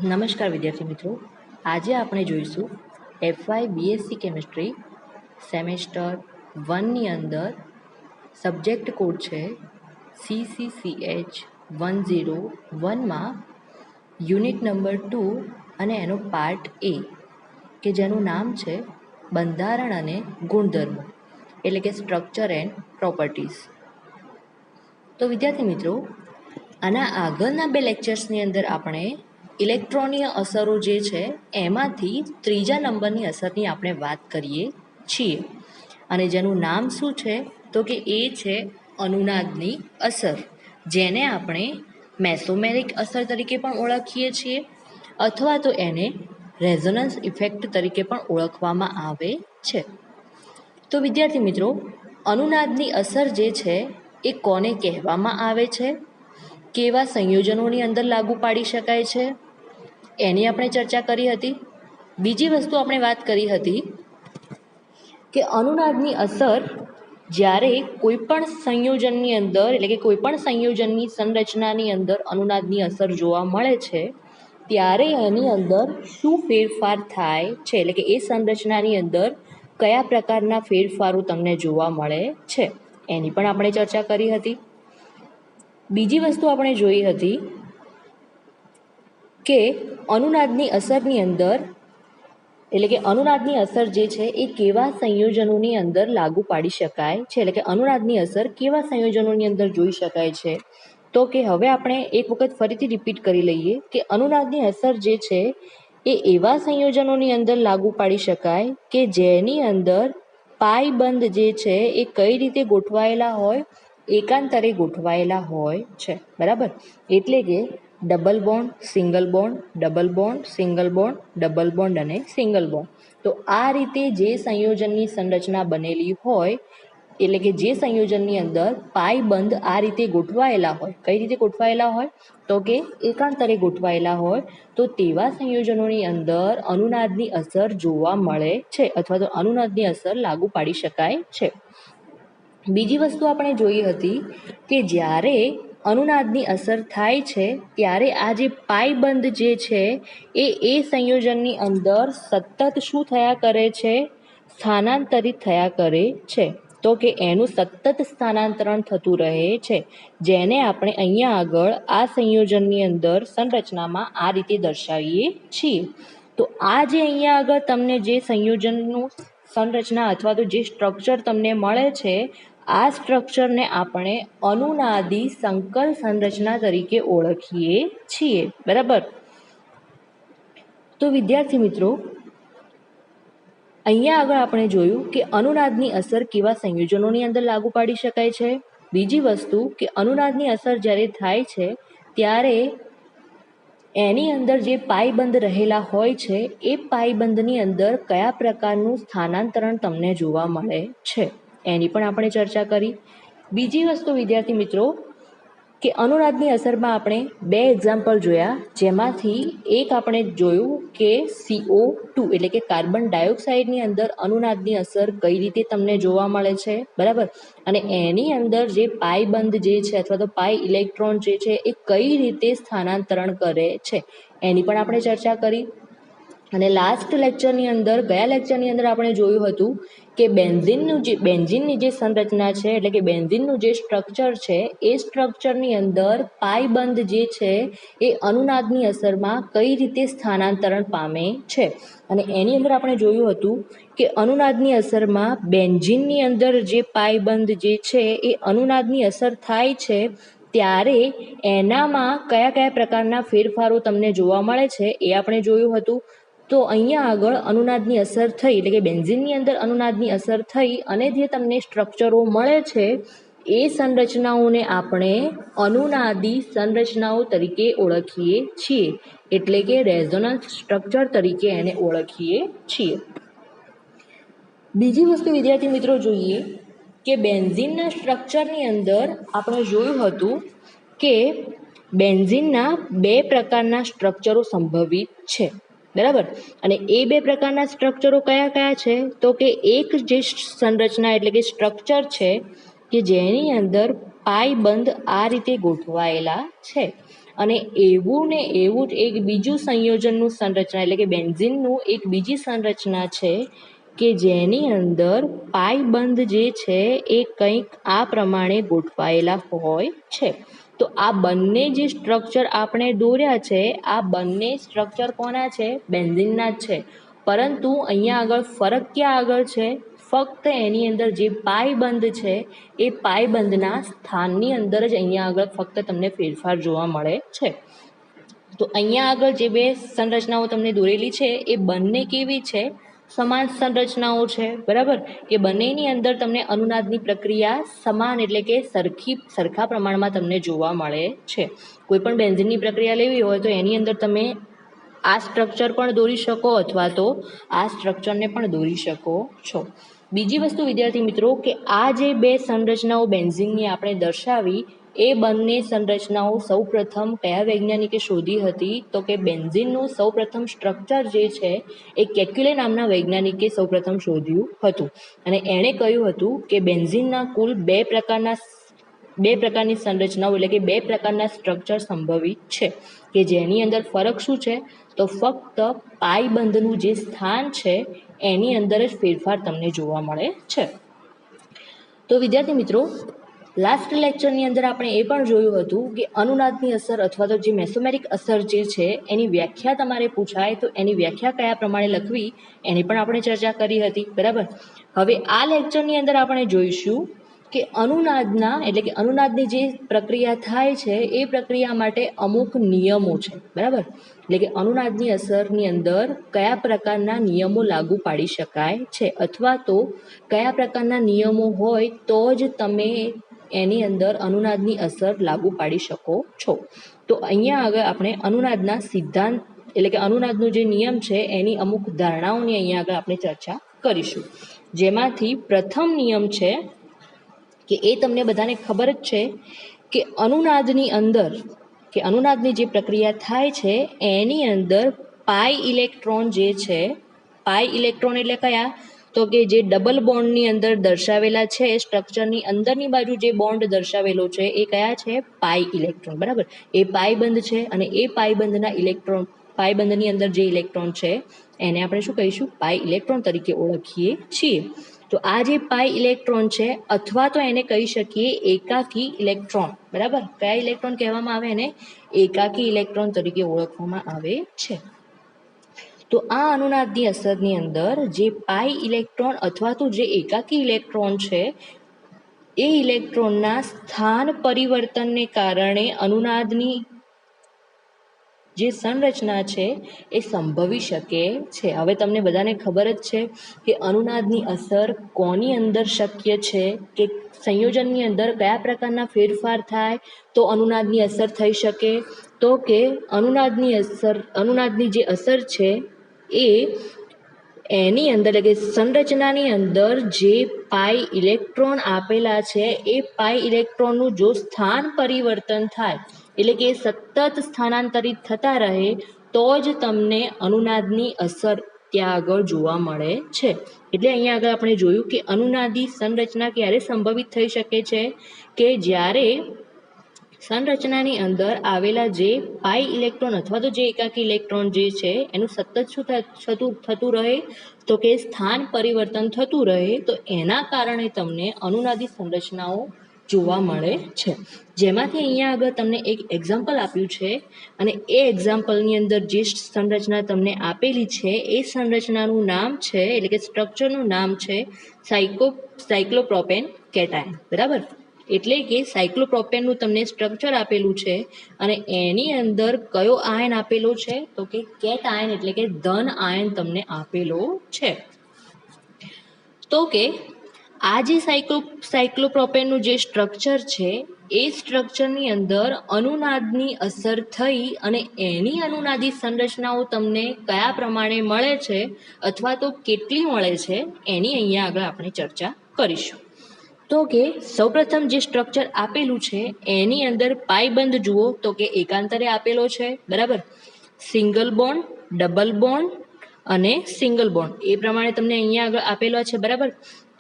નમસ્કાર વિદ્યાર્થી મિત્રો, આજે આપણે જોઈશું FY BSc કેમિસ્ટ્રી સેમેસ્ટર 1ની અંદર સબ્જેક્ટ કોડ છે CCCH 101માં યુનિટ નંબર 2 અને એનો પાર્ટ A કે જેનું નામ છે બંધારણ અને ગુણધર્મો એટલે કે સ્ટ્રક્ચર એન્ડ પ્રોપર્ટીઝ. તો વિદ્યાર્થી મિત્રો, આના આગળના બે લેક્ચર્સની અંદર આપણે ઇલેક્ટ્રોનીય અસરો જે છે એમાંથી ત્રીજા નંબરની અસરની આપણે વાત કરીએ છીએ અને જેનું નામ શું છે તો કે એ છે અનુનાદની અસર, જેને આપણે મેસોમેરિક અસર તરીકે પણ ઓળખીએ છીએ અથવા તો એને રેઝોનન્સ ઇફેક્ટ તરીકે પણ ઓળખવામાં આવે છે. તો વિદ્યાર્થી મિત્રો, અનુનાદની અસર જે છે એ કોને કહેવામાં આવે છે, કેવા સંયોજનોની અંદર લાગુ પાડી શકાય છે એની આપણે ચર્ચા કરી હતી. બીજી વસ્તુ આપણે વાત કરી હતી કે અનુનાદની અસર જ્યારે કોઈ પણ સંયોજનની અંદર એટલે કે કોઈ પણ સંયોજનની સંરચનાની અંદર અનુનાદની અસર જોવા મળે છે ત્યારે એની અંદર શું ફેરફાર થાય છે, એટલે કે એ સંરચનાની અંદર કયા પ્રકારના ફેરફારો તમને જોવા મળે છે એની પણ આપણે ચર્ચા કરી હતી. બીજી વસ્તુ આપણે જોઈ હતી કે અનુનાદની અસરની અંદર એટલે કે અનુનાદની અસર જે છે એ કેવા સંયોજનોની અંદર લાગુ પાડી શકાય છે, એટલે કે અનુનાદની અસર કેવા સંયોજનોની અંદર જોઈ શકાય છે. તો કે હવે આપણે એક વખત ફરીથી રિપીટ કરી લઈએ કે અનુનાદની અસર જે છે એ એવા સંયોજનોની અંદર લાગુ પાડી શકાય કે જેની અંદર પાયબંધ જે છે એ કઈ રીતે ગોઠવાયેલા હોય, એકાંતરે ગોઠવાયેલા હોય છે. બરાબર, એટલે કે double bond, single bond, double bond, single bond, double bond અને સિંગલ બોન્ડ. તો આ રીતે જે સંયોજનની સંરચના બનેલી હોય એટલે કે જે સંયોજનની અંદર પાયબંધ આ રીતે ગોઠવાયેલા હોય, કઈ રીતે ગોઠવાયેલા હોય તો કે એકાંતરે ગોઠવાયેલા હોય, તો તેવા સંયોજનોની અંદર અનુનાદની અસર જોવા મળે છે અથવા તો અનુનાદની અસર લાગુ પાડી શકાય છે. બીજી વસ્તુ આપણે જોઈ હતી કે જ્યારે અનુનાદની અસર થાય છે ત્યારે આ જે પાયબંધ જે છે એ સંયોજનની અંદર સતત શું થયા કરે છે, સ્થાનાંતરિત થયા કરે છે. તો કે એનું સતત સ્થાનાંતરણ થતું રહે છે, જેને આપણે અહીંયા આગળ આ સંયોજનની અંદર સંરચનામાં આ રીતે દર્શાવીએ છીએ. તો આ જે અહીંયા આગળ તમને જે સંયોજનનું સંરચના અથવા તો જે સ્ટ્રક્ચર તમને મળે છે, આ સ્ટ્રક્ચરને આપણે અનુનાદી સંકલ સંરચના તરીકે ઓળખીએ છીએ. બરાબર, તો વિદ્યાર્થી મિત્રો, અહીંયા આગળ આપણે જોયું કે અનુનાદની અસર કેવા સંયોજનોની અંદર લાગુ પાડી શકાય છે. બીજી વસ્તુ કે અનુનાદની અસર જ્યારે થાય છે ત્યારે એની અંદર જે પાયબંધ રહેલા હોય છે એ પાયબંધની અંદર કયા પ્રકારનું સ્થાનાંતરણ તમને જોવા મળે છે એની પણ આપણે ચર્ચા કરી. બીજી વસ્તુ વિદ્યાર્થી મિત્રો કે અનુનાદની અસરમાં આપણે બે એક્ઝામ્પલ જોયા, જેમાંથી એક આપણે જોયું કે CO2 એટલે કે કાર્બન ડાયોક્સાઇડની અંદર અનુનાદની અસર કઈ રીતે તમને જોવા મળે છે. બરાબર, અને એની અંદર જે પાયબંધ જે છે અથવા તો પાય ઇલેક્ટ્રોન જે છે એ કઈ રીતે સ્થાનાંતરણ કરે છે એની પણ આપણે ચર્ચા કરી. અને લાસ્ટ લેક્ચરની અંદર ગયા લેક્ચરની અંદર આપણે જોયું હતું કે બેન્ઝીનની જે સંરચના છે એટલે કે બેન્ઝીનનું જે સ્ટ્રક્ચર છે એ સ્ટ્રક્ચરની અંદર પાયબંધ જે છે એ અનુનાદની અસરમાં કઈ રીતે સ્થાનાંતરણ પામે છે. અને એની અંદર આપણે જોયું હતું કે અનુનાદની અસરમાં બેન્ઝીનની અંદર જે પાયબંધ જે છે એ અનુનાદની અસર થાય છે ત્યારે એનામાં કયા કયા પ્રકારના ફેરફારો તમને જોવા મળે છે એ આપણે જોયું હતું. તો અહીંયા આગળ અનુનાદની અસર થઈ એટલે કે બેન્ઝીનની અંદર અનુનાદની અસર થઈ અને જે તમને સ્ટ્રક્ચરો મળે છે એ સંરચનાઓને આપણે અનુનાદી સંરચનાઓ તરીકે ઓળખીએ છીએ, એટલે કે રેઝોનન્સ સ્ટ્રક્ચર તરીકે એને ઓળખીએ છીએ. બીજી વસ્તુ વિદ્યાર્થી મિત્રો જોઈએ કે બેન્ઝીનના સ્ટ્રક્ચરની અંદર આપણે જોયું હતું કે બેન્ઝીનના બે પ્રકારના સ્ટ્રક્ચરો સંભવિત છે. બરાબર, અને એ બે પ્રકારના સ્ટ્રક્ચરો કયા કયા છે તો કે એક જે સંરચના એટલે કે સ્ટ્રક્ચર છે કે જેની અંદર પાયબંધ આ રીતે ગોઠવાયેલા છે અને એવું ને એવું જ એક બીજું સંયોજનનું સંરચના એટલે કે બેન્ઝીનનું એક બીજી સંરચના છે કે જેની અંદર પાઈ બંધ જે છે એ કંઈક આ પ્રમાણે ગોઠવાયેલા હોય છે. તો આ બંને જે સ્ટ્રક્ચર આપણે દોર્યા છે આ બંને સ્ટ્રક્ચર કોના છે? બેન્ઝીનના જ છે. પરંતુ અહીંયા આગળ ફરક ક્યાં આગળ છે? ફક્ત એની અંદર જે પાઈ બંધ છે એ પાઈ બંધના સ્થાનની અંદર જ અહીંયા આગળ ફક્ત તમને ફેરફાર જોવા મળે છે. તો અહીંયા આગળ જે બે સંરચનાઓ તમને દોરેલી છે એ બંને કેવી છે? સમાન સંરચનાઓ છે, બરાબર? કે બંનેની અંદર તમને અનુનાદની પ્રક્રિયા સમાન એટલે કે સરખા પ્રમાણમાં તમને જોવા મળે છે. કોઈ પણ બેન્ઝીનની પ્રક્રિયા લેવી હોય તો એની અંદર તમે આ સ્ટ્રક્ચર પણ દોરી શકો અથવા તો આ સ્ટ્રક્ચરને પણ દોરી શકો છો. બીજી વસ્તુ વિદ્યાર્થી મિત્રો કે આ જે બે સંરચનાઓ બેન્ઝીનની આપણે દર્શાવી એ બંને સંરચનાઓ સૌપ્રથમ કયા વૈજ્ઞાનિકે શોધી હતી? તો કે બેન્ઝીનનું સૌપ્રથમ સ્ટ્રક્ચર જે છે એ કેક્યુલે નામના વૈજ્ઞાનિકે સૌપ્રથમ શોધ્યું હતું. અને એણે કહ્યું હતું કે બેન્ઝીનના કુલ બે પ્રકારની સંરચનાઓ એટલે કે બે પ્રકારના સ્ટ્રક્ચર સંભવિત છે કે જેની અંદર ફરક શું છે? તો ફક્ત પાઈ બંધનું જે સ્થાન છે એની અંદર જ ફેરફાર તમને જોવા મળે છે. તો વિદ્યાર્થી મિત્રો, લાસ્ટ લેક્ચરની અંદર આપણે એ પણ જોયું હતું કે અનુનાદની અસર અથવા તો જે મેસોમેરિક અસર જે છે એની વ્યાખ્યા તમારે પૂછાય તો એની વ્યાખ્યા કયા પ્રમાણે લખવી એની પણ આપણે ચર્ચા કરી હતી, બરાબર? હવે આ લેક્ચરની અંદર આપણે જોઈશું કે અનુનાદની જે પ્રક્રિયા થાય છે એ પ્રક્રિયા માટે અમુક નિયમો છે, બરાબર? એટલે કે અનુનાદની અસરની અંદર કયા પ્રકારના નિયમો લાગુ પાડી શકાય છે અથવા તો કયા પ્રકારના નિયમો હોય તો જ તમે એની અંદર અનુનાદની અસર લાગુ પાડી શકો છો. તો અહીંયા આગળ આપણે અનુનાદના સિદ્ધાંત એટલે કે અનુનાદનો જે નિયમ છે એની અમુક ધારણાઓની અહીંયા આગળ આપણે ચર્ચા કરીશું. જેમાંથી પ્રથમ નિયમ છે કે એ તમને બધાને ખબર જ છે કે અનુનાદની જે પ્રક્રિયા થાય છે એની અંદર પાઈ ઇલેક્ટ્રોન જે છે, પાઈ ઇલેક્ટ્રોન એટલે કયા? તો કે જે ડબલ બોન્ડની અંદર દર્શાવેલા છે સ્ટ્રક્ચરની અંદરની બાજુ જે બોન્ડ દર્શાવેલો છે એ કયા છે? પાઈ ઇલેક્ટ્રોન, બરાબર? એ પાઈ બંધ છે અને એ પાઈ બંધની અંદર જે ઇલેક્ટ્રોન છે એને આપણે શું કહીશું? પાઈ ઇલેક્ટ્રોન તરીકે ઓળખીએ છીએ. તો આ જે પાઈ ઇલેક્ટ્રોન છે અથવા તો એને કહી શકીએ એકાકી ઇલેક્ટ્રોન, બરાબર? કયા ઇલેક્ટ્રોન કહેવામાં આવે? એને એકાકી ઇલેક્ટ્રોન તરીકે ઓળખવામાં આવે છે. તો આ અનુનાદની અસરની અંદર જે પાઈ ઇલેક્ટ્રોન અથવા તો જે એકાકી ઇલેક્ટ્રોન છે એ ઇલેક્ટ્રોનના સ્થાન પરિવર્તનને કારણે અનુનાદની જે સંરચના છે એ સંભવી શકે છે. હવે તમને બધાને ખબર જ છે કે અનુનાદની અસર કોની અંદર શક્ય છે કે સંયોજનની અંદર કયા પ્રકારના ફેરફાર થાય તો અનુનાદની અસર થઈ શકે? તો કે અનુનાદની જે અસર છે એ એની અંદર એટલે કે સંરચનાની અંદર જે પાઈ ઇલેક્ટ્રોન આપેલા છે એ પાઈ ઇલેક્ટ્રોનનું જો સ્થાન પરિવર્તન થાય એટલે કે સતત સ્થાનાંતરિત થતા રહે તો જ તમને અનુનાદની અસર ત્યાં આગળ જોવા મળે છે. એટલે અહીંયા આગળ આપણે જોયું કે અનુનાદી સંરચના ક્યારે સંભવિત થઈ શકે છે? કે જ્યારે સંરચનાની અંદર આવેલા જે પાઈ ઇલેક્ટ્રોન અથવા તો જે એકાકી ઇલેક્ટ્રોન જે છે એનું સતત શું થતું રહે? તો કે સ્થાન પરિવર્તન થતું રહે. તો એના કારણે તમને અનુનાદી સંરચનાઓ જોવા મળે છે. જેમાંથી અહીંયા આગળ તમને એક એક્ઝામ્પલ આપ્યું છે અને એ એક્ઝામ્પલની અંદર જે સંરચના તમને આપેલી છે એ સંરચનાનું નામ છે એટલે કે સ્ટ્રક્ચરનું નામ છે સાયક્લોપ્રોપેન કેટાયન, બરાબર? એટલે કે સાયક્લોપ્રોપેનનું તમને સ્ટ્રક્ચર આપેલું છે અને એની અંદર કયો આયન આપેલો છે? તો કે કેટ આયન એટલે કે ધન આયન તમને આપેલો છે. તો કે આ જે સાયક્લોપ્રોપેનનું જે સ્ટ્રક્ચર છે એ સ્ટ્રક્ચરની અંદર અનુનાદની અસર થઈ અને એની અનુનાદી સંરચનાઓ તમને કયા પ્રમાણે મળે છે અથવા તો કેટલી મળે છે એની અહીંયા આગળ આપણે ચર્ચા કરીશું. તો કે સૌપ્રથમ જે સ્ટ્રક્ચર આપેલું છે એની અંદર પાઈ બંધ જુઓ તો કે એકાંતરે આપેલો છે, બરાબર? સિંગલ બોન્ડ, ડબલ બોન્ડ અને સિંગલ બોન્ડ એ પ્રમાણે તમને અહીંયા આગળ આપેલો છે, બરાબર.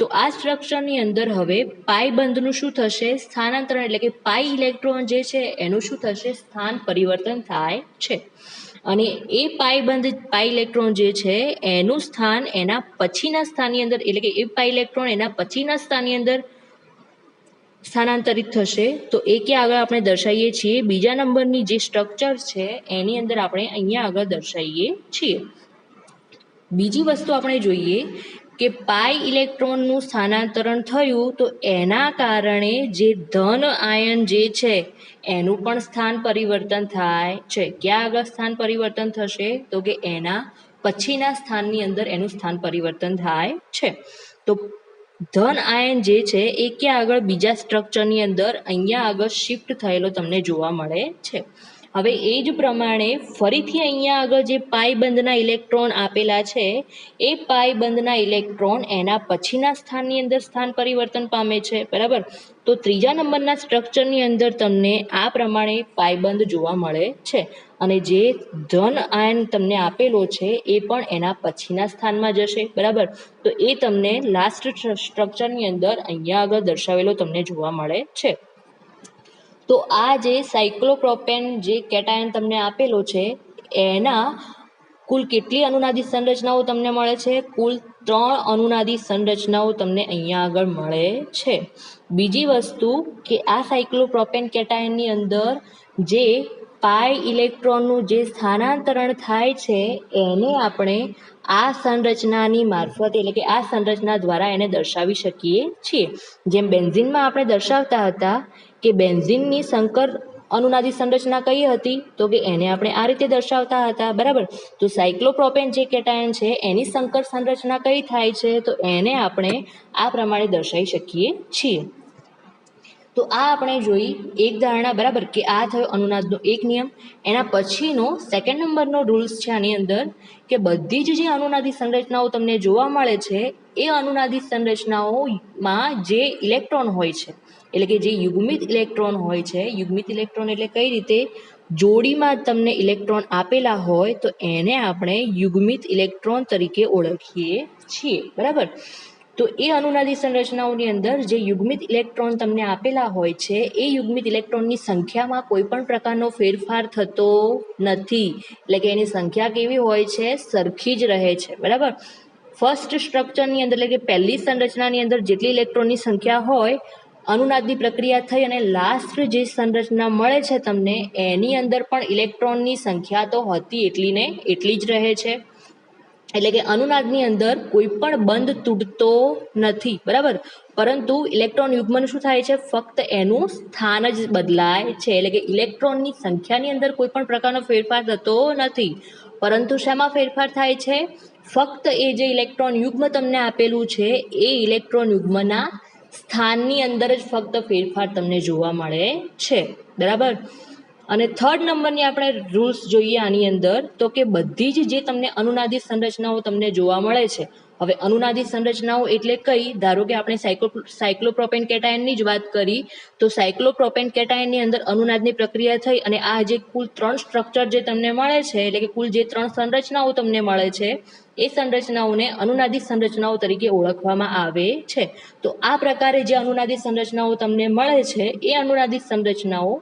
તો આ સ્ટ્રક્ચરની અંદર હવે પાઈ બંધનું શું થશે, સ્થાનાંતરણ, એટલે કે પાઈ ઇલેક્ટ્રોન જે છે એનું શું થશે, સ્થાન પરિવર્તન થાય છે. અને એ પાઈ ઇલેક્ટ્રોન જે છે એનું સ્થાન એના પછીના સ્થાનની અંદર, એટલે કે એ પાઈ ઇલેક્ટ્રોન એના પછીના સ્થાનની અંદર સ્થાનાંતરિત થશે. તો એ ક્યાં આગળ આપણે દર્શાવીએ છીએ, બીજા નંબરની જે સ્ટ્રક્ચર છે એની અંદર આપણે અહીંયા આગળ દર્શાવીએ છીએ. બીજી વસ્તુ આપણે જોઈએ કે પાઈ ઇલેક્ટ્રોનનું સ્થાનાંતરણ થયું તો એના કારણે જે ધન આયન જે છે એનું પણ સ્થાન પરિવર્તન થાય છે. ક્યાં આગળ સ્થાન પરિવર્તન થશે, તો કે એના પછીના સ્થાનની અંદર એનું સ્થાન પરિવર્તન થાય છે. તો ધન આયન જે છે એ ક્યાં આગળ બીજા સ્ટ્રક્ચરની અંદર અહીંયા આગળ શિફ્ટ થયેલો તમને જોવા મળે છે. હવે એ જ પ્રમાણે ફરીથી અહીંયા આગળ જે પાઈ બંધના ઇલેક્ટ્રોન આપેલા છે એ પાઈ બંધના ઇલેક્ટ્રોન એના પછીના સ્થાનની અંદર સ્થાન પરિવર્તન પામે છે, બરાબર. તો ત્રીજા નંબરના સ્ટ્રક્ચરની અંદર તમને આ પ્રમાણે પાઈબંધ જોવા મળે છે. અને જે ધન આયન તમને આપેલો છે એ પણ એના પછીના સ્થાનમાં જશે, બરાબર. તો એ તમને લાસ્ટ સ્ટ્રક્ચરની અંદર અહીંયા આગળ દર્શાવેલો તમને જોવા મળે છે. તો આ જે સાયક્લોપ્રોપેન જે કેટાયન તમને આપેલો છે એના કુલ કેટલી અનુનાદી સંરચનાઓ તમને મળે છે, કુલ 3 અનુનાદી સંરચનાઓ તમને અહીંયા આગળ મળે છે. બીજી વસ્તુ કે આ સાયક્લોપ્રોપેન કેટાયનની અંદર જે પાઈ ઇલેક્ટ્રોનનું જે સ્થાનાંતરણ થાય છે એને આપણે આ સંરચનાની મારફત, એટલે કે આ સંરચના દ્વારા એને દર્શાવી શકીએ છીએ. જેમ બેન્ઝીનમાં આપણે દર્શાવતા હતા કે બેન્ઝીનની સંકર અનુનાદી સંરચના કઈ હતી, તો કે એને આપણે આ રીતે દર્શાવતા હતા, બરાબર. તો સાયક્લોપ્રોપેન જે કેટાયન છે એની સંકર સંરચના કઈ થાય છે, તો એને આપણે આ પ્રમાણે દર્શાવી શકીએ છીએ. તો આ આપણે જોઈ એક ધારણા, બરાબર, કે આ થયો અનુનાદનો એક નિયમ. એના પછીનો સેકન્ડ નંબરનો રૂલ્સ છે આની અંદર કે બધી જ જે અનુનાદી સંરચનાઓ તમને જોવા મળે છે એ અનુનાદી સંરચનાઓમાં જે ઇલેક્ટ્રોન હોય છે, એટલે કે જે યુગ્મિત ઇલેક્ટ્રોન હોય છે, યુગ્મિત ઇલેક્ટ્રોન એટલે કઈ રીતે, જોડીમાં તમને ઇલેક્ટ્રોન આપેલા હોય તો એને આપણે યુગ્મિત ઇલેક્ટ્રોન તરીકે ઓળખીએ છીએ, બરાબર. તો એ અનુનાદી સંરચનાઓની અંદર જે યુગ્મિત ઇલેક્ટ્રોન તમને આપેલા હોય છે એ યુગ્મિત ઇલેક્ટ્રોનની સંખ્યામાં કોઈ પણ પ્રકારનો ફેરફાર થતો નથી, એટલે કે એની સંખ્યા કેવી હોય છે, સરખી જ રહે છે, બરાબર. ફર્સ્ટ સ્ટ્રક્ચરની અંદર, એટલે કે પહેલી સંરચનાની અંદર જેટલી ઇલેક્ટ્રોનની સંખ્યા હોય, અનુનાદની પ્રક્રિયા થઈ અને લાસ્ટ જે સંરચના મળે છે તમને એની અંદર પણ ઇલેક્ટ્રોનની સંખ્યા તો હતી એટલી ને એટલી જ રહે છે. એટલે કે અનુનાદની અંદર કોઈ પણ બંધ તૂટતો નથી, બરાબર. પરંતુ ઇલેક્ટ્રોન યુગ્મનું શું થાય છે, ફક્ત એનું સ્થાન જ બદલાય છે. એટલે કે ઇલેક્ટ્રોનની સંખ્યાની અંદર કોઈ પણ પ્રકારનો ફેરફાર થતો નથી, પરંતુ શેમાં ફેરફાર થાય છે, ફક્ત એ જે ઇલેક્ટ્રોન યુગ્મ તમને આપેલું છે એ ઇલેક્ટ્રોન યુગ્મના સ્થાનની અંદર જ ફક્ત ફેરફાર તમને જોવા મળે છે, બરાબર. અને થર્ડ નંબરની આપણે રૂલ્સ જોઈએ આની અંદર, તો કે બધી જ જે તમને અનુનાદી સંરચનાઓ તમને જોવા મળે છે. હવે અનુનાદી સંરચનાઓ એટલે કઈ, ધારો કે આપણે સાયક્લોપ્રોપેન કેટાયનની જ વાત કરી, તો સાયક્લોપ્રોપેન કેટાયનની અંદર અનુનાદની પ્રક્રિયા થઈ અને આ જે કુલ 3 સ્ટ્રક્ચર જે તમને મળે છે, એટલે કે કુલ જે 3 સંરચનાઓ તમને મળે છે એ સંરચનાઓને અનુનાદી સંરચનાઓ તરીકે ઓળખવામાં આવે છે. તો આ પ્રકારે જે અનુનાદી સંરચનાઓ તમને મળે છે એ અનુનાદી સંરચનાઓ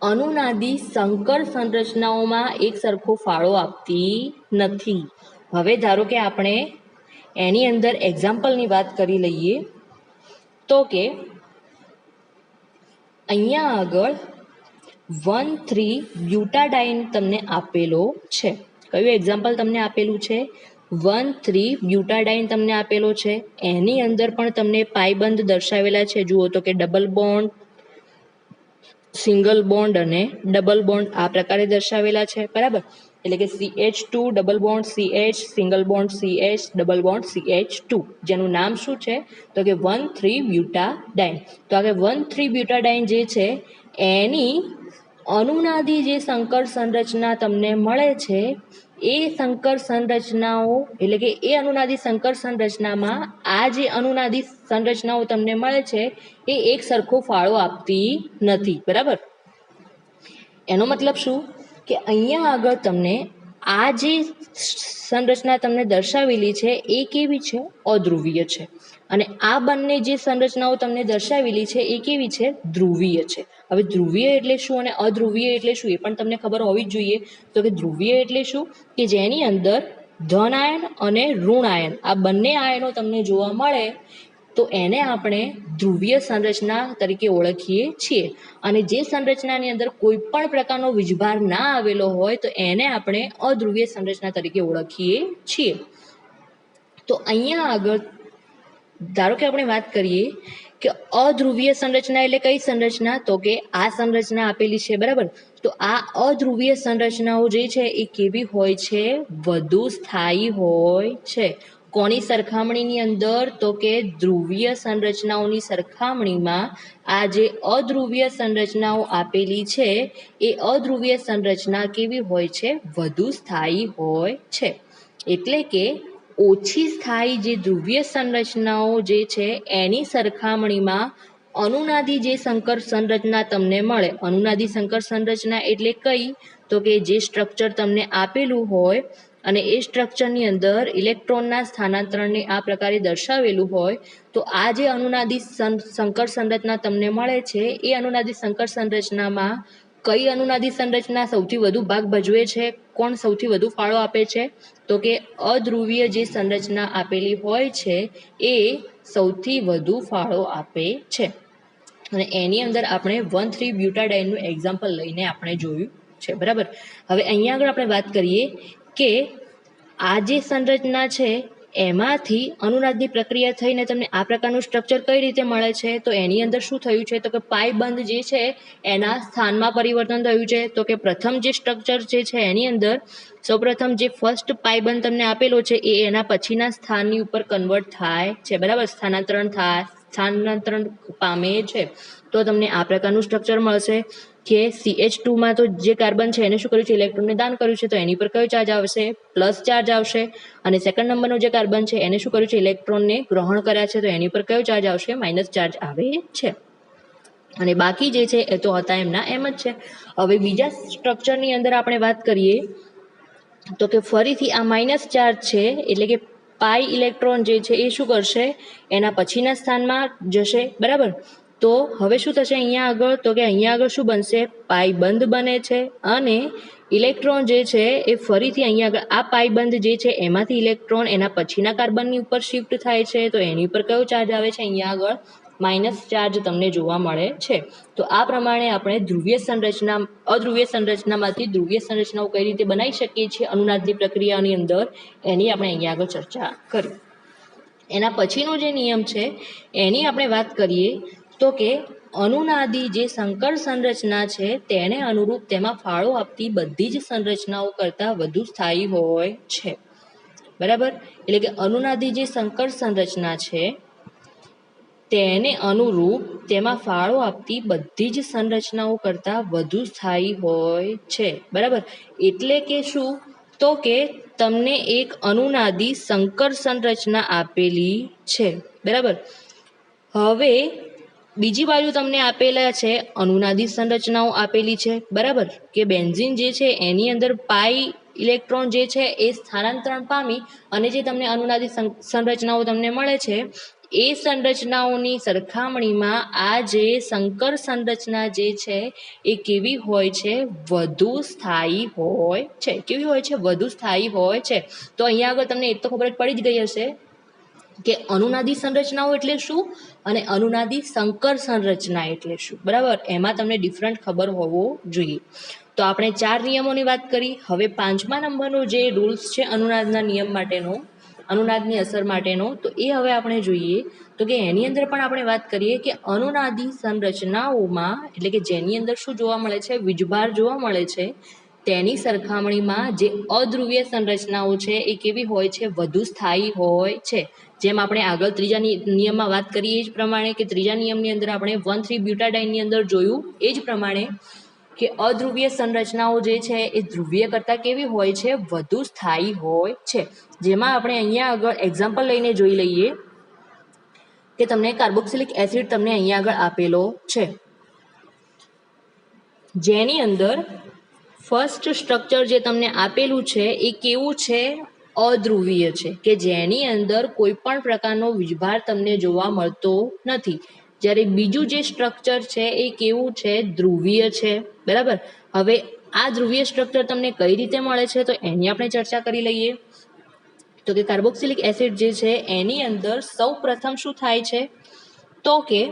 અનુનાદી સંકર સંરચનાઓમાં એક સરખો ફાળો આપતી નથી. હવે ધારો કે આપણે એની અંદર એક્ઝામ્પલની વાત કરી લઈએ, તો કે અહીંયા આગળ 1,3-બ્યુટાડાઇન તમને આપેલો છે. કયું એક્ઝામ્પલ તમને આપેલું છે, 1,3-બ્યુટાડાઇન તમને આપેલો છે. એની અંદર પણ તમને પાઈબંધ દર્શાવેલા છે, જુઓ તો કે ડબલ બોન્ડ, સિંગલ બોન્ડ અને ડબલ બોન્ડ આ પ્રકારે દર્શાવેલા છે, બરાબર. એટલે કે CH2 double bond CH, single bond CH, double bond CH2, જેનું નામ શું છે, તો કે 1,3-બ્યુટાડાઇન. તો આ 1,3-બ્યુટાડાઇન જે છે એની અનુનાદી જે સંકર સંરચના તમને મળે છે એ સંકર સંરચનાઓ, એટલે કે એ અનુનાદી સંકર સંરચનામાં આ જે અનુનાદી સંરચનાઓ તમને મળે છે એ એક સરખો ફાળો આપતી નથી, બરાબર. એનો મતલબ શું કે અહીંયા આગળ તમને આ જે સંરચના તમને દર્શાવેલી છે એ કેવી છે? અધ્રુવીય છે. અને આ બંને જે સંરચનાઓ તમને દર્શાવેલી છે એ કેવી છે? ધ્રુવીય છે. હવે ધ્રુવીય એટલે શું અને અધ્રુવીય એટલે શું એ પણ તમને ખબર હોવી જ જોઈએ. તો કે ધ્રુવીય એટલે શું? કે જેની અંદર ધન આયન અને ઋણ આયન આ બંને આયનો તમને જોવા મળે તો એને આપણે ધ્રુવીય સંરચના તરીકે ઓળખીએ છીએ. અને જે સંરચનાની અંદર કોઈ પણ પ્રકારનો વીજભાર ના આવેલો હોય તો એને આપણે અધ્રુવીય સંરચના તરીકે ઓળખીએ છીએ. તો અહીંયા આગળ ધારો કે આપણે વાત કરીએ કે અધ્રુવીય સંરચના એટલે કઈ સંરચના? તો કે આ સંરચના આપેલી છે, બરાબર. તો આ અધ્રુવીય સંરચનાઓ જે છે એ કેવી હોય છે? વધુ સ્થાયી હોય છે. કોની સરખામણીની અંદર? તો કે ધ્રુવીય સંરચનાઓની સરખામણીમાં આ જે અધ્રુવીય સંરચનાઓ આપેલી છે એ અધ્રુવીય સંરચના કેવી હોય છે? વધુ સ્થાયી હોય છે. એટલે કે ઓછી સ્થાયી જે ધ્રુવીય સંરચનાઓ જે છે એની સરખામણીમાં અનુનાદી જે સંકર સંરચના તમને મળે. અનુનાદી સંકર સંરચના એટલે કઈ? તો કે જે સ્ટ્રક્ચર તમને આપેલું હોય અને એ સ્ટ્રક્ચરની અંદર ઇલેક્ટ્રોનના સ્થાનાંતરણને આ પ્રકારે દર્શાવેલું હોય તો આ જે અનુનાદી સંકર સંરચના તમને મળે છે એ અનુનાદી સંકર સંરચનામાં કઈ અનુનાદી સંરચના સૌથી વધુ ભાગ ભજવે છે? કોણ સૌથી વધુ ફાળો આપે છે? તો કે અધ્રુવીય જે સંરચના આપેલી હોય છે એ સૌથી વધુ ફાળો આપે છે. અને એની અંદર આપણે 1,3-બ્યુટાડાઇનનું એક્ઝામ્પલ લઈને આપણે જોયું છે, બરાબર. હવે અહીંયા આગળ આપણે વાત કરીએ કે આ જે સંરચના છે એમાંથી અનુનાદની પ્રક્રિયા થઈને તમને આ પ્રકારનું સ્ટ્રક્ચર કઈ રીતે મળે છે? તો એની અંદર શું થયું છે? તો કે પાઈ બંધ જે છે એના સ્થાનમાં પરિવર્તન થયું છે. તો કે પ્રથમ જે સ્ટ્રક્ચર જે છે એની અંદર સૌપ્રથમ જે ફર્સ્ટ પાઈ બંધ તમને આપેલો છે એ એના પછીના સ્થાનની ઉપર કન્વર્ટ થાય છે, બરાબર. સ્થાનાંતરણ પામે છે. તો તમને આ પ્રકારનું સ્ટ્રક્ચર મળશે કે CH2માં તો જે કાર્બન છે એને શું કર્યું છે? ઇલેક્ટ્રોનને દાન કર્યું છે. તો એની પર કયો ચાર્જ આવશે? પ્લસ ચાર્જ આવશે. અને સેકન્ડ નંબરનો જે કાર્બન છે એને શું કર્યું છે? ઇલેક્ટ્રોનને ગ્રહણ કર્યા છે. તો એની પર કયો ચાર્જ આવશે? માઇનસ ચાર્જ આવે છે. અને બાકી જે છે એ તો હતા એમના એમ જ છે. હવે બીજા સ્ટ્રક્ચરની અંદર આપણે વાત કરીએ તો કે ફરીથી આ માઇનસ ચાર્જ છે એટલે કે પાઈ ઇલેક્ટ્રોન જે છે એ શું કરશે? એના પછીના સ્થાનમાં જશે, બરાબર. તો હવે શું થશે અહીંયા આગળ? તો કે અહીંયા આગળ શું બનશે? પાઈ બંધ બને છે અને ઇલેક્ટ્રોન જે છે એ ફરીથી અહીંયા આગળ આ પાઈ બંધ જે છે એમાંથી ઇલેક્ટ્રોન એના પછીના કાર્બનની ઉપર શિફ્ટ થાય છે. તો એની ઉપર કયો ચાર્જ આવે છે? અહીંયા આગળ માઇનસ ચાર્જ તમને જોવા મળે છે. તો આ પ્રમાણે આપણે ધ્રુવીય સંરચના અધ્રુવીય સંરચનામાંથી ધ્રુવીય સંરચનાઓ કઈ રીતે બનાવી શકીએ છીએ અનુનાદની પ્રક્રિયાની અંદર એની આપણે અહીંયા આગળ ચર્ચા કરી. એના પછીનો જે નિયમ છે એની આપણે વાત કરીએ તો કે અનુનાદી જે સંકર સંરચના છે તેને અનુરૂપ તેમાં ફાળો આપતી બધી જ સંરચનાઓ કરતાં વધુ સ્થાયી હોય છે, બરાબર. એટલે કે અનુનાદી જે સંકર સંરચના છે તેને અનુરૂપ તેમાં ફાળો આપતી બધી જ સંરચનાઓ કરતાં વધુ સ્થાયી હોય છે, બરાબર. એટલે કે શું? તો કે તમને એક અનુનાદી સંકર સંરચના આપેલી છે, બરાબર. હવે બીજી બાજુ તમને આપેલા છે અનુનાદી સંરચનાઓ આપેલી છે, બરાબર. કે બેન્ઝીન જે છે એની અંદર પાઈ ઇલેક્ટ્રોન જે છે એ સ્થાનાંતરણ પામી અને જે તમને અનુનાદી સંરચનાઓ તમને મળે છે એ સંરચનાઓની સરખામણીમાં આ જે સંકર સંરચના જે છે એ કેવી હોય છે? વધુ સ્થાયી હોય છે. કેવી હોય છે? વધુ સ્થાયી હોય છે. તો અહીંયા આગળ તમને એ તો ખબર જ પડી જ ગઈ હશે કે અનુનાદી સંરચનાઓ એટલે શું અને અનુનાદી સંકર સંરચના એટલે શું, બરાબર. એમાં તમને ડિફરન્ટ ખબર હોવો જોઈએ. તો આપણે 4 નિયમોની વાત કરી. હવે 5મા નંબરનો જે રૂલ્સ છે અનુનાદના નિયમ માટેનો, અનુનાદની અસર માટેનો, તો એ હવે આપણે જોઈએ. તો કે એની અંદર પણ આપણે વાત કરીએ કે અનુનાદી સંરચનાઓમાં એટલે કે જેની અંદર શું જોવા મળે છે? વીજભાર જોવા મળે છે. તેની સરખામણીમાં જે અધ્રુવીય સંરચનાઓ છે એ કેવી હોય છે? વધુ સ્થાયી હોય છે. જેમ આપણે આગળ ત્રીજા નિયમમાં વાત કરીએ એ જ પ્રમાણે કે ત્રીજા નિયમની અંદર આપણે 1,3-બ્યુટાડાઇનની અંદર જોયું એ જ પ્રમાણે કે અધ્રુવીય સંરચનાઓ જે છે એ ધ્રુવીય કરતાં કેવી હોય છે? વધુ સ્થાયી હોય છે. જેમાં આપણે અહીંયા આગળ એક્ઝામ્પલ લઈને જોઈ લઈએ કે તમને કાર્બોક્સિલિક એસિડ તમને અહીંયા આગળ આપેલો છે જેની અંદર ફર્સ્ટ સ્ટ્રક્ચર જે તમને આપેલું છે એ કેવું છે? અધ્રુવીય છે, કે જેની અંદર કોઈ પણ પ્રકારનો વીજભાર તમને જોવા મળતો નથી. જ્યારે બીજું જે સ્ટ્રક્ચર છે એ કેવું છે? ધ્રુવીય છે. બરાબર. હવે આ ધ્રુવીય સ્ટ્રક્ચર તમને કઈ રીતે મળે છે તો એની આપણે ચર્ચા કરી લઈએ. તો કે કાર્બોક્સિલિક એસિડ જે છે એની અંદર સૌ પ્રથમ શું થાય છે તો કે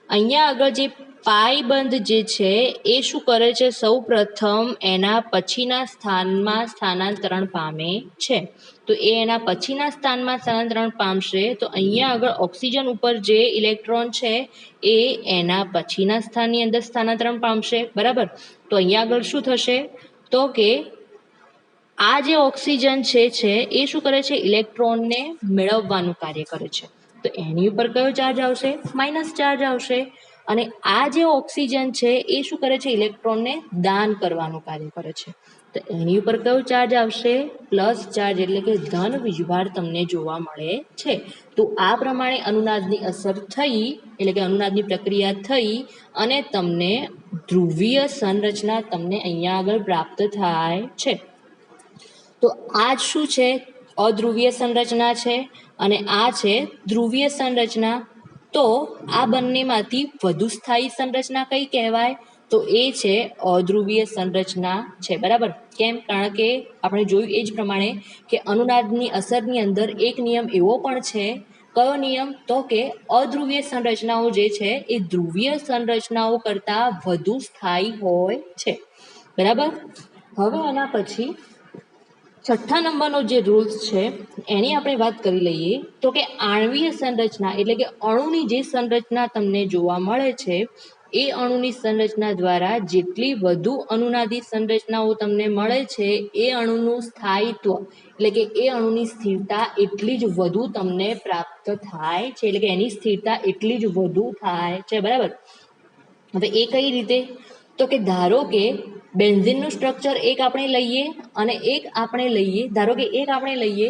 અહીંયા આગળ જે પાઈ બંધ જે છે એ શું કરે છે? સૌ પ્રથમ એના પછીના સ્થાનમાં સ્થાનાંતરણ પામે છે. તો એ એના પછીના સ્થાનમાં સ્થાનાંતરણ પામશે તો અહીંયા આગળ ઓક્સિજન ઉપર જે ઇલેક્ટ્રોન છે એ એના પછીના સ્થાનની અંદર સ્થાનાંતરણ પામશે. બરાબર. તો અહીંયા આગળ શું થશે તો કે આ જે ઓક્સિજન છે એ શું કરે છે? ઇલેક્ટ્રોનને મેળવવાનું કાર્ય કરે છે. તો એની ઉપર કયો ચાર્જ આવશે? માઇનસ ચાર્જ આવશે. અને આ જે ઓક્સિજન છે એ શું કરે છે? ઇલેક્ટ્રોનને દાન કરવાનું કાર્ય કરે છે. તો એની ઉપર કયો ચાર્જ આવશે? પ્લસ ચાર્જ, એટલે કે ધન વીજભાર તમને જોવા મળે છે. તો આ પ્રમાણે અનુનાદની અસર થઈ, એટલે કે અનુનાદની પ્રક્રિયા થઈ અને તમને ધ્રુવીય સંરચના તમને અહીંયા આગળ પ્રાપ્ત થાય છે. તો આ શું છે? અધ્રુવીય સંરચના છે અને આ છે ધ્રુવીય સંરચના. તો આ બંનેમાંથી વધુ સ્થાયી સંરચના કઈ કહેવાય? તો એ છે અધ્રુવીય સંરચના છે. બરાબર. કેમ? કારણ કે આપણે જોયું એ જ પ્રમાણે કે અનુનાદની અસરની અંદર એક નિયમ એવો પણ છે. કયો નિયમ? તો કે અધ્રુવીય સંરચનાઓ જે છે એ ધ્રુવીય સંરચનાઓ કરતાં વધુ સ્થાયી હોય છે. બરાબર. હવે એના પછી છઠ્ઠા નંબરનો જે રૂલ્સ છે એની આપણે વાત કરી લઈએ. તો કે આણ્વીય સંરચના, એટલે કે અણુની જે સંરચના તમને જોવા મળે છે એ અણુની સંરચના દ્વારા જેટલી વધુ અનુનાદી સંરચનાઓ તમને મળે છે એ અણુનું સ્થાયિત્વ, એટલે કે એ અણુની સ્થિરતા એટલી જ વધુ તમને પ્રાપ્ત થાય છે. એટલે કે એની સ્થિરતા એટલી જ વધુ થાય છે. બરાબર. હવે એ કઈ રીતે? તો કે ધારો કે બેન્ઝીનનું સ્ટ્રક્ચર એક આપણે લઈએ અને એક આપણે લઈએ, ધારો કે એક આપણે લઈએ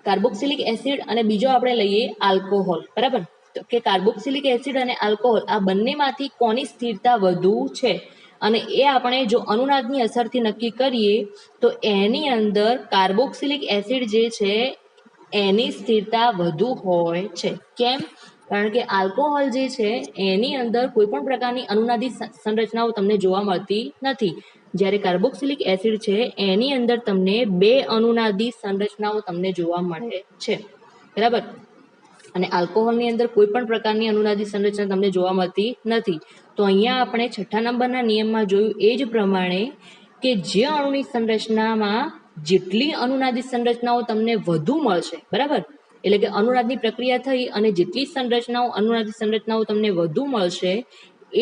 કાર્બોક્સિલિક એસિડ અને બીજો આપણે લઈએ આલ્કોહોલ. બરાબર. તો કે કાર્બોક્સિલિક એસિડ અને આલ્કોહોલ આ બંનેમાંથી કોની સ્થિરતા વધુ છે અને એ આપણે જો અનુનાદની અસરથી નક્કી કરીએ તો એની અંદર કાર્બોક્સિલિક એસિડ જે છે એની સ્થિરતા વધુ હોય છે. કેમ? કારણ કે આલ્કોહોલ જે છે એની અંદર કોઈ પણ પ્રકારની અનુનાદી સંરચનાઓ તમને જોવા મળતી નથી. જ્યારે કાર્બોક્સિલિક એસિડ છે એની અંદર તમને 2 અનુનાદી સંરચનાઓ તમને જોવા મળે છે. બરાબર. અને આલ્કોહોલની અંદર કોઈ પણ પ્રકારની અનુનાદી સંરચના તમને જોવા મળતી નથી. તો અહીંયા આપણે છઠ્ઠા નંબરના નિયમમાં જોયું એ જ પ્રમાણે કે જે અણુની સંરચનામાં જેટલી અનુનાદી સંરચનાઓ તમને વધુ મળશે, બરાબર, એટલે કે અનુનાદની પ્રક્રિયા થઈ અને જેટલી સંરચનાઓ અનુનાદી સંરચનાઓ તમને વધુ મળશે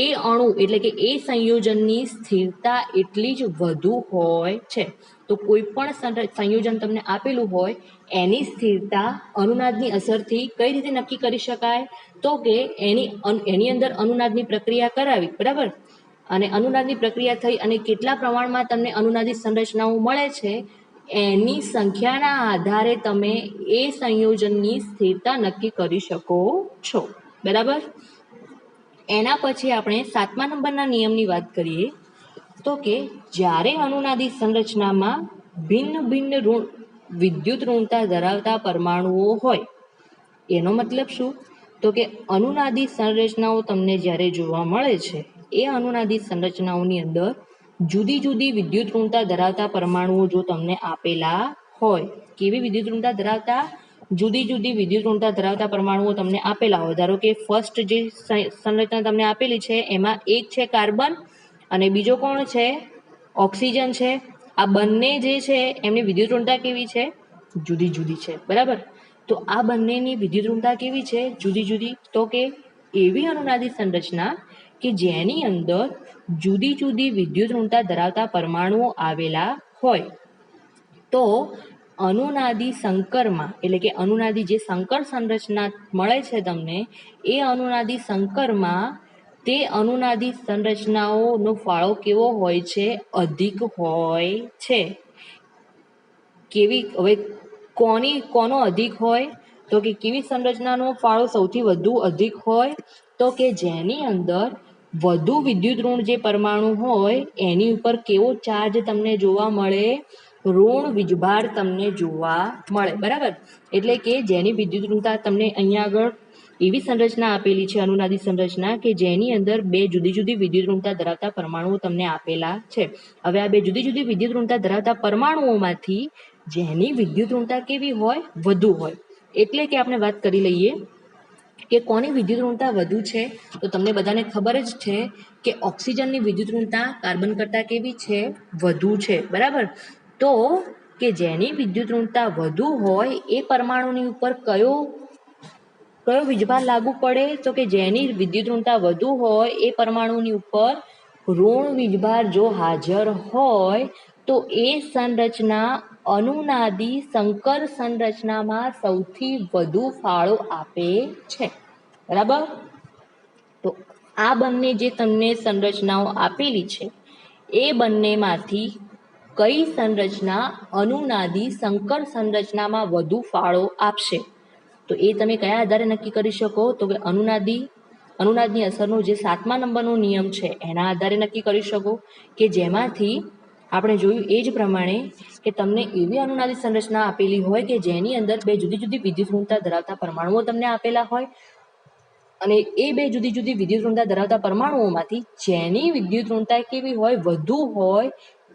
એ અણુ, એટલે કે એ સંયોજનની સ્થિરતા એટલી જ વધુ હોય છે. તો કોઈ પણ સંયોજન તમને આપેલું હોય એની સ્થિરતા અનુનાદની અસરથી કઈ રીતે નક્કી કરી શકાય? તો કે એની અંદર અનુનાદની પ્રક્રિયા કરાવી. બરાબર. અને અનુનાદની પ્રક્રિયા થઈ અને કેટલા પ્રમાણમાં તમને અનુનાદી સંરચનાઓ મળે છે એની સંખ્યાના આધારે તમે એ સંયોજનની સ્થિરતા નક્કી કરી શકો છો. બરાબર. એના પછી આપણે 7મા નંબરના નિયમની વાત કરીએ. તો કે જ્યારે અનુનાદી સંરચનામાં ભિન્ન ભિન્ન વિદ્યુત ઋણતા ધરાવતા પરમાણુઓ હોય, એનો મતલબ શું? તો કે અનુનાદી સંરચનાઓ તમને જ્યારે જોવા મળે છે એ અનુનાદી સંરચનાઓની અંદર જુદી જુદી વિદ્યુત ઋણતા ધરાવતા પરમાણુઓ જો તમને આપેલા હોય, કેવી વિદ્યુત ઋણતા ધરાવતા? જુદી જુદી વિદ્યુત ઋણતા ધરાવતા પરમાણુઓ તમને આપેલા હોય. ધારો કે ફર્સ્ટ જે સંરચના તમને આપેલી છે એમાં એક છે કાર્બન અને બીજો કોણ છે? ઓક્સિજન છે. આ બંને જે છે એમની વિદ્યુત ઋણતા કેવી છે? જુદી જુદી છે. બરાબર. તો આ બંનેની વિદ્યુત ઋણતા કેવી છે? જુદી જુદી. તો કે એવી અનુનાદી સંરચના કે જેની અંદર જુદી જુદી વિદ્યુત ઋણતા ધરાવતા પરમાણુઓ આવેલા હોય, તો અનુનાદી સંકરમાં, એટલે કે અનુનાદી જે સંકર સંરચના મળે છે તમને, એ અનુનાદી સંકરમાં તે અનુનાદી સંરચનાઓનો ફાળો કેવો હોય છે? અધિક હોય છે. કેવી? હવે કોનો અધિક હોય? તો કે કેવી સંરચનાનો ફાળો સૌથી વધુ અધિક હોય? તો કે જેની અંદર વધુ વિદ્યુત ઋણ જે પરમાણુ હોય એની ઉપર કેવો ચાર્જ તમને જોવા મળે? ઋણ વીજભાર તમને જોવા મળે. બરાબર, એટલે કે જેની વિદ્યુત ઋણતા તમને અહીંયા આગળ એવી સંરચના આપેલી છે, અનુનાદી સંરચના, કે જેની અંદર બે જુદી જુદી વિદ્યુત ઋણતા ધરાવતા પરમાણુઓ તમને આપેલા છે. હવે આ બે જુદી જુદી વિદ્યુત ઋણતા ધરાવતા પરમાણુઓમાંથી જેની વિદ્યુત ઋણતા કેવી હોય? વધુ હોય. એટલે કે આપણે વાત કરી લઈએ કે કોની વિદ્યુત ઋણતા વધુ છે, તો તમને બધાને ખબર જ છે કે ઓક્સિજનની વિદ્યુત ઋણતા કાર્બન કરતાં કેવી છે? વધુ છે. બરાબર, તો કે જેની વિદ્યુત ઋણતા વધુ હોય એ પરમાણુની ઉપર કયો વીજભાર લાગુ પડે? તો કે જેની વિદ્યુત ઋણતા વધુ હોય એ પરમાણુની ઉપર ઋણ વીજભાર જો હાજર હોય તો એ સંરચના અનુનાદી સંકર સંરચનામાં સૌથી વધુ ફાળો આપે છે. બરાબર, તો આ બંને જે તમને સંરચનાઓ આપેલી છે એ બંનેમાંથી કઈ સંરચના અનુનાદી સંકર સંરચનામાં વધુ ફાળો આપશે? તો એ તમે કયા આધારે નક્કી કરી શકો? તો કે અનુનાદની અસરનો જે 7મા નંબરનો નિયમ છે એના આધારે નક્કી કરી શકો, કે જેમાંથી આપણે જોયું એ જ પ્રમાણે કે તમને એવી અનુનાદી સંરચના આપેલી હોય કે જેની અંદર બે જુદી જુદી વિદ્યુત ઋણતા ધરાવતા પરમાણુઓ તમને આપેલા હોય અને એ બે જુદી જુદી વિદ્યુત ઋણતા ધરાવતા પરમાણુઓમાંથી જેની વિદ્યુત ઋણતા કેવી હોય? વધુ હોય.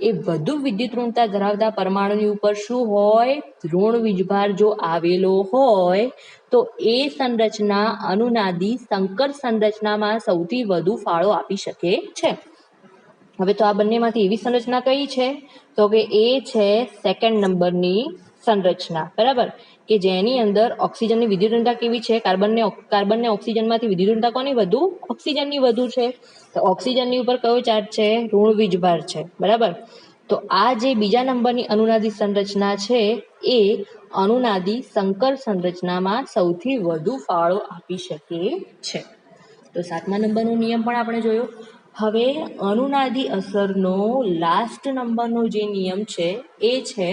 એ વધુ વિદ્યુત ઋણતા ધરાવતા પરમાણુની ઉપર શું હોય? ઋણ વીજભાર જો આવેલો હોય તો એ સંરચના અનુનાદી સંકર સંરચનામાં સૌથી વધુ ફાળો આપી શકે છે. હવે તો આ બંનેમાંથી એવી સંરચના કઈ છે? તો કે એ છે 2nd નંબરની સંરચના. બરાબર, કે જેની અંદર ઓક્સિજનની વિદ્યુત ઋણતા કેવી છે? કાર્બનને ઓક્સિજનમાંથી વિદ્યુત ઋણતા કોની વધુ? ઓક્સિજનની વધુ છે. તો ઓક્સિજનની ઉપર કયો ચાર્જ છે? ઋણ વીજભાર છે. બરાબર, તો આ જે બીજા નંબરની અનુનાદી સંરચના છે એ અનુનાદી સંકર સંરચનામાં સૌથી વધુ ફાળો આપી શકે છે. તો 7મા નંબરનો નિયમ પણ આપણે જોયો. હવે અનુનાદી અસરનો લાસ્ટ નંબરનો જે નિયમ છે એ છે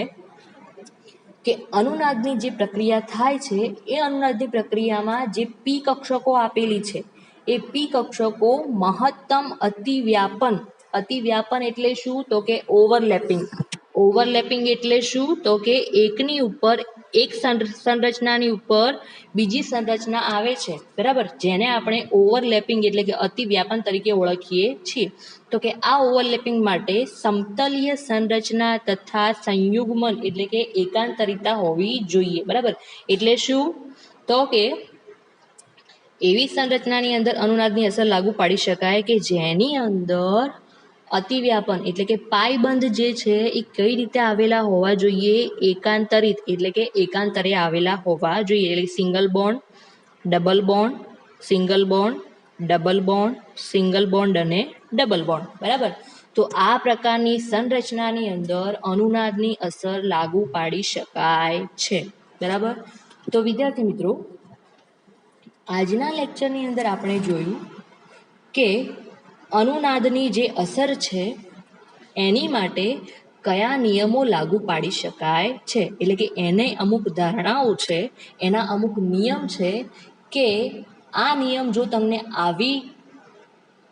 કે અનુનાદની જે પ્રક્રિયા થાય છે એ અનુનાદની પ્રક્રિયામાં જે પી કક્ષકો આપેલી છે એ પી કક્ષકો મહત્તમ અતિવ્યાપન એટલે શું? તો કે ઓવરલેપિંગ એટલે શું? તો કે એકની ઉપર એક સંરચનાની ઉપર બીજી સંરચના આવે છે. બરાબર, જેને આપણે ઓવરલેપિંગ એટલે કે અતિવ્યાપન તરીકે ઓળખીએ છીએ. તો કે આ ઓવરલેપિંગ માટે સમતલીય સંરચના તથા સંયુગ્મન એટલે કે એકાંતરિતા હોવી જોઈએ. બરાબર, એટલે શું? તો કે એવી સંરચનાની અંદર અનુનાદની અસર લાગુ પાડી શકાય કે જેની અંદર અતિવ્યાપન એટલે કે પાયબંધ જે છે એ કઈ રીતે આવેલા હોવા જોઈએ? એકાંતરિત એટલે કે એકાંતરે આવેલા હોવા જોઈએ. એટલે single bond, double bond, single bond, double bond, single bond અને ડબલ બોન્ડ. બરાબર, તો આ પ્રકારની સંરચનાની અંદર અનુનાદની અસર લાગુ પાડી શકાય છે. બરાબર, તો વિદ્યાર્થી મિત્રો, આજના લેક્ચરની અંદર આપણે જોયું કે અનુનાદની જે અસર છે એની માટે કયા નિયમો લાગુ પાડી શકાય છે. એટલે કે એને અમુક ધારણાઓ છે, એના અમુક નિયમ છે કે આ નિયમ જો તમને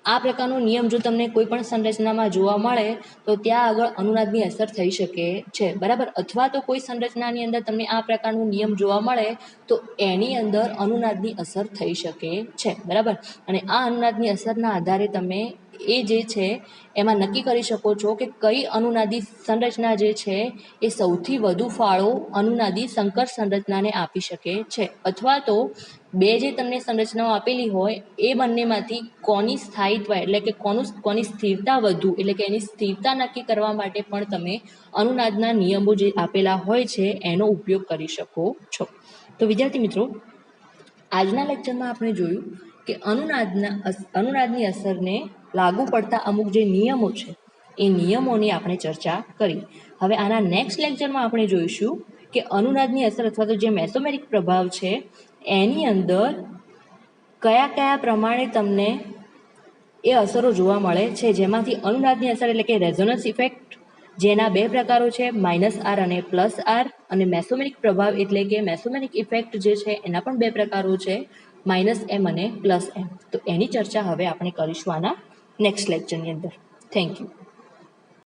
આ પ્રકારનો નિયમ જો તમને કોઈ પણ સંરચનામાં જોવા મળે તો ત્યાં આગળ અનુનાદની અસર થઈ શકે છે. બરાબર, અથવા તો કોઈ સંરચનાની અંદર તમને આ પ્રકારનો નિયમ જોવા મળે તો એની અંદર અનુનાદની અસર થઈ શકે છે. બરાબર, અને આ અનુનાદની અસરના આધારે તમે એ જે છે એમાં નક્કી કરી શકો છો કે કઈ અનુનાદી સંરચના જે છે એ સૌથી વધુ ફાળો અનુનાદી સંકર સંરચનાને આપી શકે છે, અથવા તો બે જે તમને સંરચનાઓ આપેલી હોય એ બંનેમાંથી કોની સ્થાયિત્વ એટલે કે કોની સ્થિરતા વધુ એટલે કે એની સ્થિરતા નક્કી કરવા માટે પણ તમે અનુનાદના નિયમો જે આપેલા હોય છે એનો ઉપયોગ કરી શકો છો. તો વિદ્યાર્થી મિત્રો, આજના લેક્ચરમાં આપણે જોયું કે અનુનાદની અસરને લાગુ પડતા અમુક જે નિયમો છે એ નિયમોની આપણે ચર્ચા કરી. હવે આના નેક્સ્ટ લેક્ચરમાં આપણે જોઈશું કે અનુનાદની અસર અથવા તો જે મેસોમેરિક પ્રભાવ છે એની અંદર કયા પ્રમાણે તમને એ અસરો જોવા મળે છે, જેમાંથી અનુનાદની અસર એટલે કે રેઝોનન્સ ઇફેક્ટ, જેના બે પ્રકારો છે, -R અને +R, અને મેસોમેરિક પ્રભાવ એટલે કે મેસોમેરિક ઇફેક્ટ જે છે એના પણ બે પ્રકારો છે, -m અને +m. તો એની ચર્ચા હવે આપણે કરીશું આના નેક્સ્ટ લેક્ચરની અંદર. Thank you.